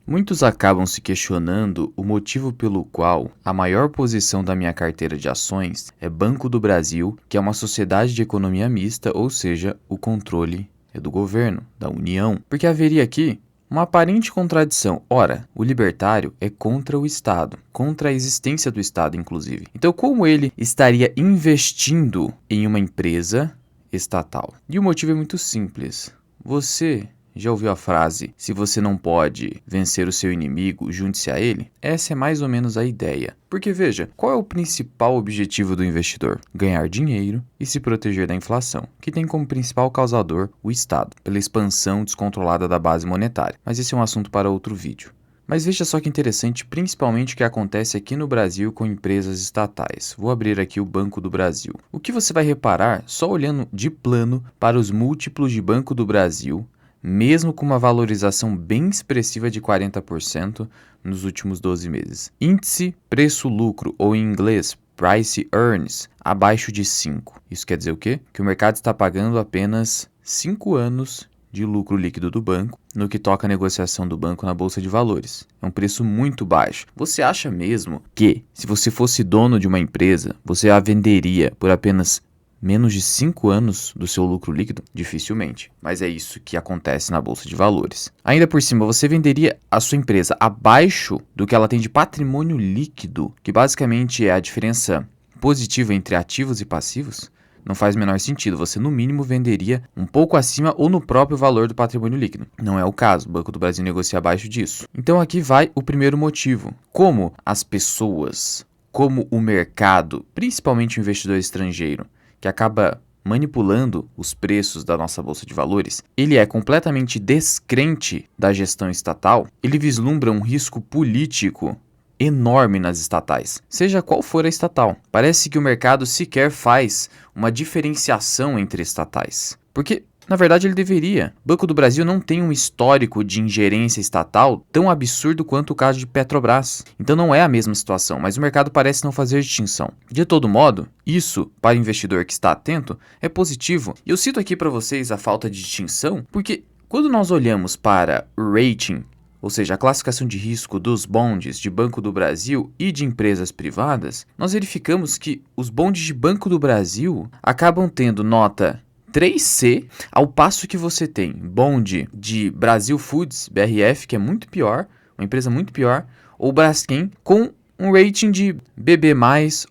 Muitos acabam se questionando o motivo pelo qual a maior posição da minha carteira de ações é Banco do Brasil, que é uma sociedade de economia mista, ou seja, o controle é do governo, da União. Porque haveria aqui uma aparente contradição. Ora, o libertário é contra o Estado, contra a existência do Estado, inclusive. Então, como ele estaria investindo em uma empresa estatal? E o motivo é muito simples. Você já ouviu a frase, se você não pode vencer o seu inimigo, junte-se a ele? Essa é mais ou menos a ideia. Porque veja, qual é o principal objetivo do investidor? Ganhar dinheiro e se proteger da inflação, que tem como principal causador o Estado, pela expansão descontrolada da base monetária. Mas esse é um assunto para outro vídeo. Mas veja só que interessante, principalmente o que acontece aqui no Brasil com empresas estatais. Vou abrir aqui o Banco do Brasil. O que você vai reparar, só olhando de plano para os múltiplos de Banco do Brasil, mesmo com uma valorização bem expressiva de 40% nos últimos 12 meses. Índice preço-lucro, ou em inglês, Price Earnings, abaixo de 5. Isso quer dizer o quê? Que o mercado está pagando apenas 5 anos de lucro líquido do banco no que toca à negociação do banco na Bolsa de Valores. É um preço muito baixo. Você acha mesmo que, se você fosse dono de uma empresa, você a venderia por apenas menos de 5 anos do seu lucro líquido? Dificilmente. Mas é isso que acontece na Bolsa de Valores. Ainda por cima, você venderia a sua empresa abaixo do que ela tem de patrimônio líquido, que basicamente é a diferença positiva entre ativos e passivos? Não faz o menor sentido. Você, no mínimo, venderia um pouco acima ou no próprio valor do patrimônio líquido. Não é o caso. O Banco do Brasil negocia abaixo disso. Então aqui vai o primeiro motivo. Como as pessoas, como o mercado, principalmente o investidor estrangeiro, que acaba manipulando os preços da nossa bolsa de valores, ele é completamente descrente da gestão estatal, ele vislumbra um risco político enorme nas estatais, seja qual for a estatal. Parece que o mercado sequer faz uma diferenciação entre estatais, porque na verdade ele deveria. O Banco do Brasil não tem um histórico de ingerência estatal tão absurdo quanto o caso de Petrobras. Então não é a mesma situação, mas o mercado parece não fazer distinção. De todo modo, isso, para o investidor que está atento, é positivo. E eu cito aqui para vocês a falta de distinção, porque quando nós olhamos para o rating, ou seja, a classificação de risco dos bondes de Banco do Brasil e de empresas privadas, nós verificamos que os bondes de Banco do Brasil acabam tendo nota 3C, ao passo que você tem bonde de Brasil Foods, BRF, que é muito pior, uma empresa muito pior, ou Braskem, com um rating de BB+,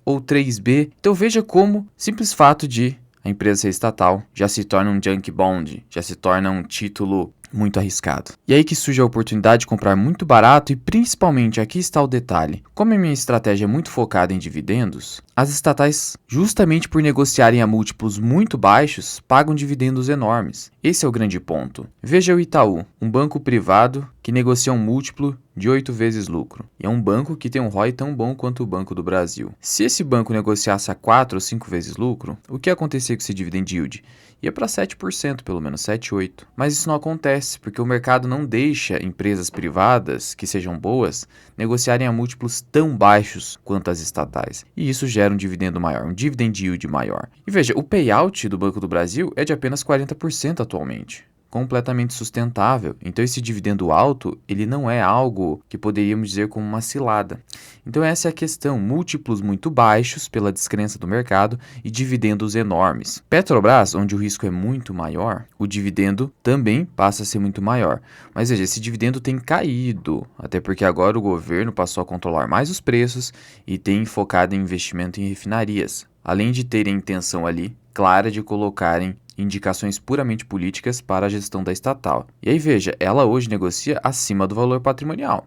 ou 3B. Então veja como simples fato de a empresa ser estatal já se torna um junk bond, já se torna um título muito arriscado. E aí que surge a oportunidade de comprar muito barato e principalmente, aqui está o detalhe, como a minha estratégia é muito focada em dividendos, as estatais, justamente por negociarem a múltiplos muito baixos, pagam dividendos enormes. Esse é o grande ponto. Veja o Itaú, um banco privado que negocia um múltiplo de 8 vezes lucro. E é um banco que tem um ROI tão bom quanto o Banco do Brasil. Se esse banco negociasse a 4 ou 5 vezes lucro, o que ia acontecer com esse dividend yield? Ia para 7%, pelo menos 7, 8%. Mas isso não acontece, porque o mercado não deixa empresas privadas, que sejam boas, negociarem a múltiplos tão baixos quanto as estatais. E isso gera um dividendo maior, um dividend yield maior. E veja, o payout do Banco do Brasil é de apenas 40% atualmente. Completamente sustentável. Então esse dividendo alto, ele não é algo que poderíamos dizer como uma cilada. Então essa é a questão, múltiplos muito baixos pela descrença do mercado e dividendos enormes. Petrobras, onde o risco é muito maior, o dividendo também passa a ser muito maior. Mas veja, esse dividendo tem caído, até porque agora o governo passou a controlar mais os preços e tem focado em investimento em refinarias, além de terem a intenção ali clara de colocarem indicações puramente políticas para a gestão da estatal. E aí veja, ela hoje negocia acima do valor patrimonial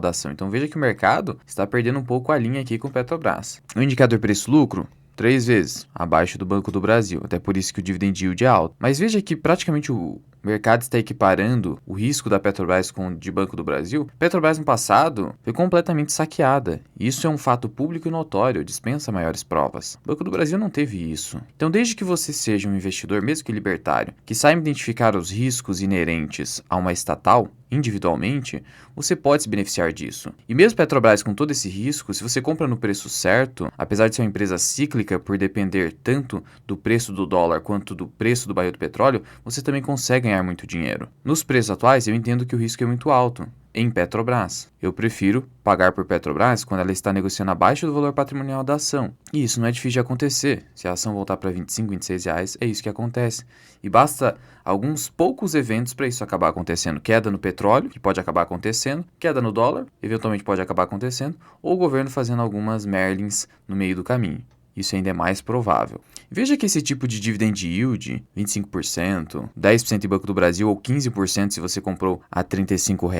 da ação. Então veja que o mercado está perdendo um pouco a linha aqui com o Petrobras. O indicador preço-lucro, 3 vezes abaixo do Banco do Brasil, até por isso que o dividend yield é alto. Mas veja que praticamente o mercado está equiparando o risco da Petrobras com o de Banco do Brasil. Petrobras no passado foi completamente saqueada. Isso é um fato público e notório, dispensa maiores provas. O Banco do Brasil não teve isso. Então, desde que você seja um investidor, mesmo que libertário, que saiba identificar os riscos inerentes a uma estatal, individualmente, você pode se beneficiar disso. E mesmo Petrobras com todo esse risco, se você compra no preço certo, apesar de ser uma empresa cíclica por depender tanto do preço do dólar quanto do preço do barril do petróleo, você também consegue ganhar muito dinheiro. Nos preços atuais, eu entendo que o risco é muito alto. em Petrobras. Eu prefiro pagar por Petrobras quando ela está negociando abaixo do valor patrimonial da ação. E isso não é difícil de acontecer. Se a ação voltar para 25, 26 reais, é isso que acontece. E basta alguns poucos eventos para isso acabar acontecendo. Queda no petróleo, que pode acabar acontecendo, queda no dólar, eventualmente pode acabar acontecendo, ou o governo fazendo algumas merlins no meio do caminho. Isso ainda é mais provável. Veja que esse tipo de dividend yield, 25%, 10% em Banco do Brasil ou 15% se você comprou a R$ 35,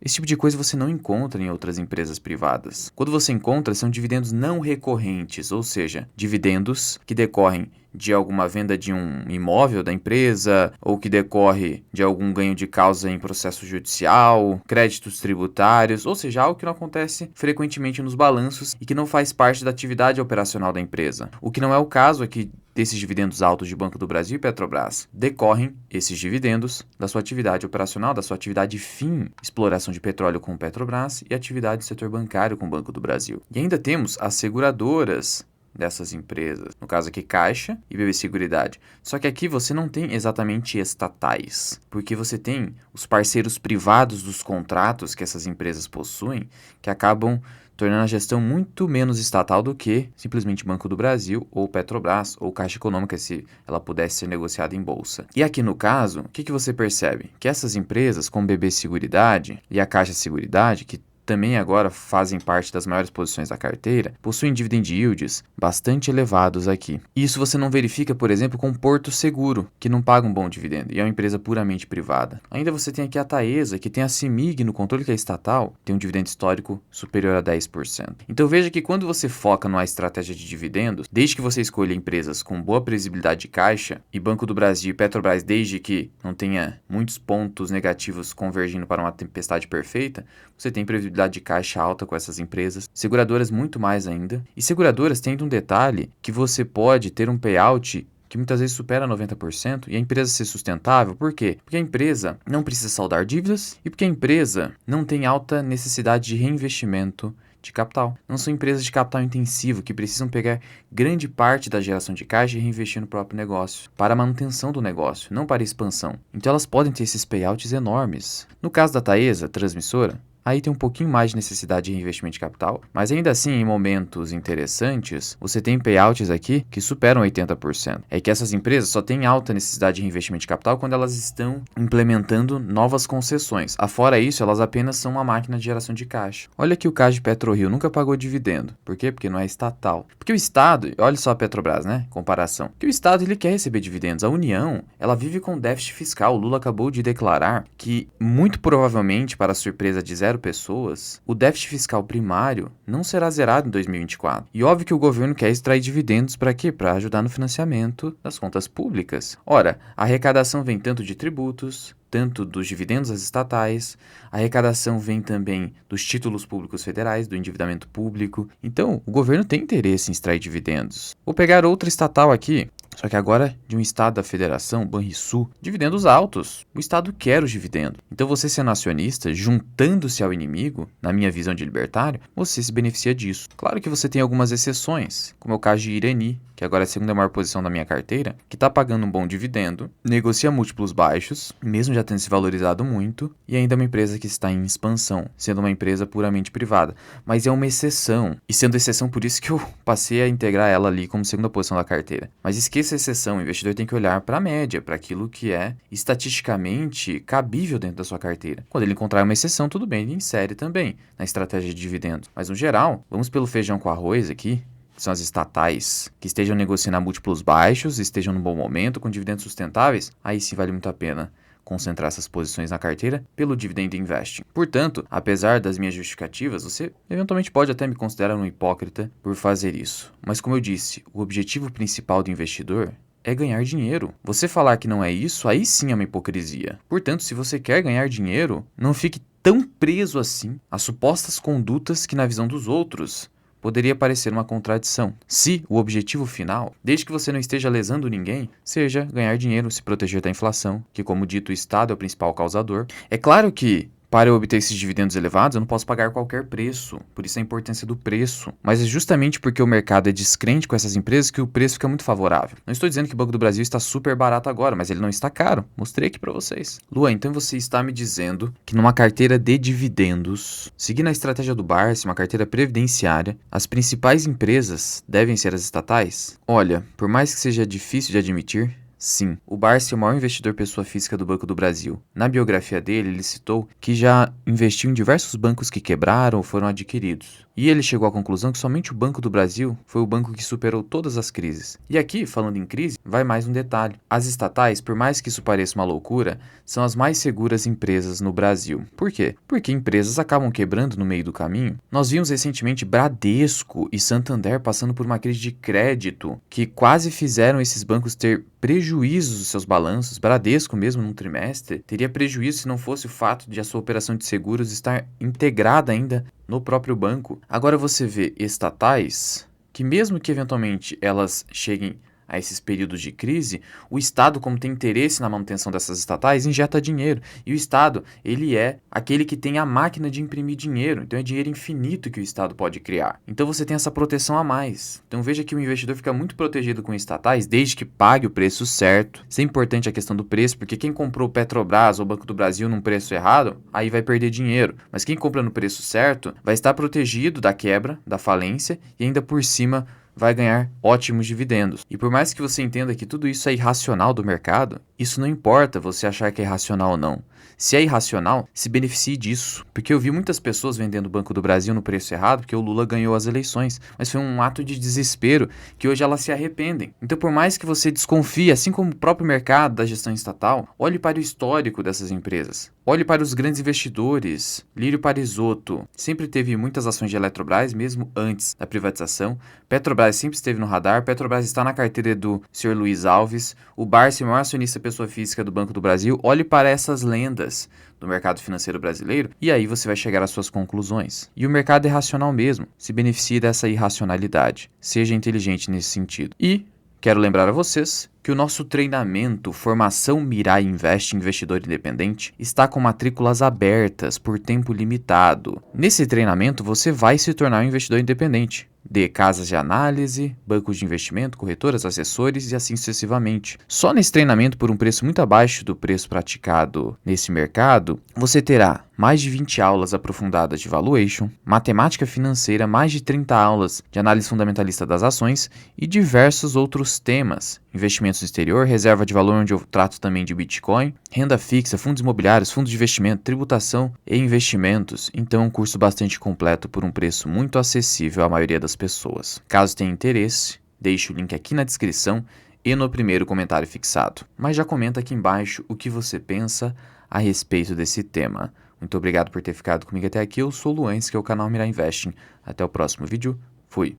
esse tipo de coisa você não encontra em outras empresas privadas. Quando você encontra, são dividendos não recorrentes, ou seja, dividendos que decorrem de alguma venda de um imóvel da empresa ou que decorre de algum ganho de causa em processo judicial, créditos tributários, ou seja, algo que não acontece frequentemente nos balanços e que não faz parte da atividade operacional da empresa. O que não é o caso aqui desses dividendos altos de Banco do Brasil e Petrobras. Decorrem esses dividendos da sua atividade operacional, da sua atividade fim, exploração de petróleo com Petrobras e atividade do setor bancário com o Banco do Brasil. E ainda temos as seguradoras dessas empresas, no caso aqui Caixa e BB Seguridade. Só que aqui você não tem exatamente estatais, porque você tem os parceiros privados dos contratos que essas empresas possuem, que acabam tornando a gestão muito menos estatal do que simplesmente Banco do Brasil ou Petrobras ou Caixa Econômica se ela pudesse ser negociada em bolsa. E aqui no caso, o que você percebe? Que essas empresas como BB Seguridade e a Caixa Seguridade, que também agora fazem parte das maiores posições da carteira, possuem dividend yields bastante elevados aqui. Isso você não verifica, por exemplo, com Porto Seguro, que não paga um bom dividendo e é uma empresa puramente privada. Ainda você tem aqui a Taesa, que tem a CEMIG no controle, que é estatal, tem um dividendo histórico superior a 10%. Então veja que quando você foca numa estratégia de dividendos, desde que você escolha empresas com boa previsibilidade de caixa, e Banco do Brasil e Petrobras, desde que não tenha muitos pontos negativos convergindo para uma tempestade perfeita, você tem previsibilidade de caixa alta com essas empresas, seguradoras muito mais ainda. E seguradoras têm um detalhe que você pode ter um payout que muitas vezes supera 90% e a empresa ser sustentável. Por quê? Porque a empresa não precisa saldar dívidas e porque a empresa não tem alta necessidade de reinvestimento de capital. Não são empresas de capital intensivo que precisam pegar grande parte da geração de caixa e reinvestir no próprio negócio, para a manutenção do negócio, não para a expansão. Então elas podem ter esses payouts enormes. No caso da Taesa, transmissora, aí tem um pouquinho mais de necessidade de reinvestimento de capital, mas ainda assim, em momentos interessantes, você tem payouts aqui que superam 80%. É que essas empresas só têm alta necessidade de reinvestimento de capital quando elas estão implementando novas concessões. Afora isso, elas apenas são uma máquina de geração de caixa. Olha que o caso de PetroRio nunca pagou dividendo. Por quê? Porque não é estatal. Porque o Estado, olha só a Petrobras, né? Comparação. Porque o Estado, ele quer receber dividendos. A União, ela vive com déficit fiscal. O Lula acabou de declarar que, muito provavelmente, para a surpresa de zero pessoas, o déficit fiscal primário não será zerado em 2024. E óbvio que o governo quer extrair dividendos para quê? Para ajudar no financiamento das contas públicas. Ora, a arrecadação vem tanto de tributos, tanto dos dividendos às estatais, a arrecadação vem também dos títulos públicos federais, do endividamento público. Então, o governo tem interesse em extrair dividendos. Vou pegar outra estatal aqui, só que agora de um estado da federação, Banrisul, dividendos altos. O estado quer os dividendos. Então você sendo acionista, juntando-se ao inimigo, na minha visão de libertário, você se beneficia disso. Claro que você tem algumas exceções, como é o caso de Irani, que agora é a segunda maior posição da minha carteira, que está pagando um bom dividendo, negocia múltiplos baixos, mesmo já tendo se valorizado muito, e ainda é uma empresa que está em expansão, sendo uma empresa puramente privada. Mas é uma exceção, e sendo exceção por isso que eu passei a integrar ela ali como segunda posição da carteira. Mas esqueça a exceção, o investidor tem que olhar para a média, para aquilo que é estatisticamente cabível dentro da sua carteira. Quando ele encontrar uma exceção, tudo bem, ele insere também na estratégia de dividendos. Mas no geral, vamos pelo feijão com arroz aqui, são as estatais, que estejam negociando a múltiplos baixos, estejam num bom momento, com dividendos sustentáveis, aí sim vale muito a pena concentrar essas posições na carteira pelo dividend investing. Portanto, apesar das minhas justificativas, você eventualmente pode até me considerar um hipócrita por fazer isso. Mas como eu disse, o objetivo principal do investidor é ganhar dinheiro. Você falar que não é isso, aí sim é uma hipocrisia. Portanto, se você quer ganhar dinheiro, não fique tão preso assim às supostas condutas que na visão dos outros poderia parecer uma contradição. Se o objetivo final, desde que você não esteja lesando ninguém, seja ganhar dinheiro, se proteger da inflação, que como dito, o Estado é o principal causador. É claro que Para eu obter esses dividendos elevados, eu não posso pagar qualquer preço, por isso a importância do preço. Mas é justamente porque o mercado é descrente com essas empresas que o preço fica muito favorável. Não estou dizendo que o Banco do Brasil está super barato agora, mas ele não está caro. Mostrei aqui para vocês. Luan, então você está me dizendo que numa carteira de dividendos, seguindo a estratégia do Barsi, uma carteira previdenciária, as principais empresas devem ser as estatais? Olha, por mais que seja difícil de admitir, sim, o Barsi é o maior investidor pessoa física do Banco do Brasil. Na biografia dele, ele citou que já investiu em diversos bancos que quebraram ou foram adquiridos. E ele chegou à conclusão que somente o Banco do Brasil foi o banco que superou todas as crises. E aqui, falando em crise, vai mais um detalhe. As estatais, por mais que isso pareça uma loucura, são as mais seguras empresas no Brasil. Por quê? Porque empresas acabam quebrando no meio do caminho. Nós vimos recentemente Bradesco e Santander passando por uma crise de crédito que quase fizeram esses bancos ter prejuízos nos seus balanços. Bradesco mesmo num trimestre teria prejuízo se não fosse o fato de a sua operação de seguros estar integrada ainda no próprio banco. Agora você vê estatais que mesmo que eventualmente elas cheguem a esses períodos de crise, o Estado, como tem interesse na manutenção dessas estatais, injeta dinheiro. E o Estado, ele é aquele que tem a máquina de imprimir dinheiro. Então é dinheiro infinito que o Estado pode criar. Então você tem essa proteção a mais. Então veja que o investidor fica muito protegido com estatais, desde que pague o preço certo. Isso é importante a questão do preço, porque quem comprou o Petrobras ou o Banco do Brasil num preço errado, aí vai perder dinheiro. Mas quem compra no preço certo, vai estar protegido da quebra, da falência e ainda por cima vai ganhar ótimos dividendos. E por mais que você entenda que tudo isso é irracional do mercado, isso não importa você achar que é irracional ou não. Se é irracional, se beneficie disso. Porque eu vi muitas pessoas vendendo o Banco do Brasil no preço errado porque o Lula ganhou as eleições. Mas foi um ato de desespero que hoje elas se arrependem. Então, por mais que você desconfie, assim como o próprio mercado da gestão estatal, olhe para o histórico dessas empresas. Olhe para os grandes investidores. Lírio Parisotto sempre teve muitas ações de Eletrobras, mesmo antes da privatização. Petrobras sempre esteve no radar. Petrobras está na carteira do Sr. Luiz Alves. O Barsi, o maior acionista pessoa física do Banco do Brasil. Olhe para essas lendas do mercado financeiro brasileiro e aí você vai chegar às suas conclusões. E o mercado é racional mesmo. Se beneficie dessa irracionalidade. Seja inteligente nesse sentido. E quero lembrar a vocês que o nosso treinamento Formação Mirai Invest Investidor Independente está com matrículas abertas por tempo limitado. Nesse treinamento você vai se tornar um investidor independente. De casas de análise, bancos de investimento, corretoras, assessores e assim sucessivamente. Só nesse treinamento, por um preço muito abaixo do preço praticado nesse mercado, você terá mais de 20 aulas aprofundadas de valuation, matemática financeira, mais de 30 aulas de análise fundamentalista das ações e diversos outros temas. Investimentos no exterior, reserva de valor, onde eu trato também de Bitcoin, renda fixa, fundos imobiliários, fundos de investimento, tributação e investimentos. Então é um curso bastante completo por um preço muito acessível à maioria das pessoas. Caso tenha interesse, deixe o link aqui na descrição e no primeiro comentário fixado. Mas já comenta aqui embaixo o que você pensa a respeito desse tema. Muito obrigado por ter ficado comigo até aqui. Eu sou o Luan, que é o canal Mirai Investing. Até o próximo vídeo. Fui!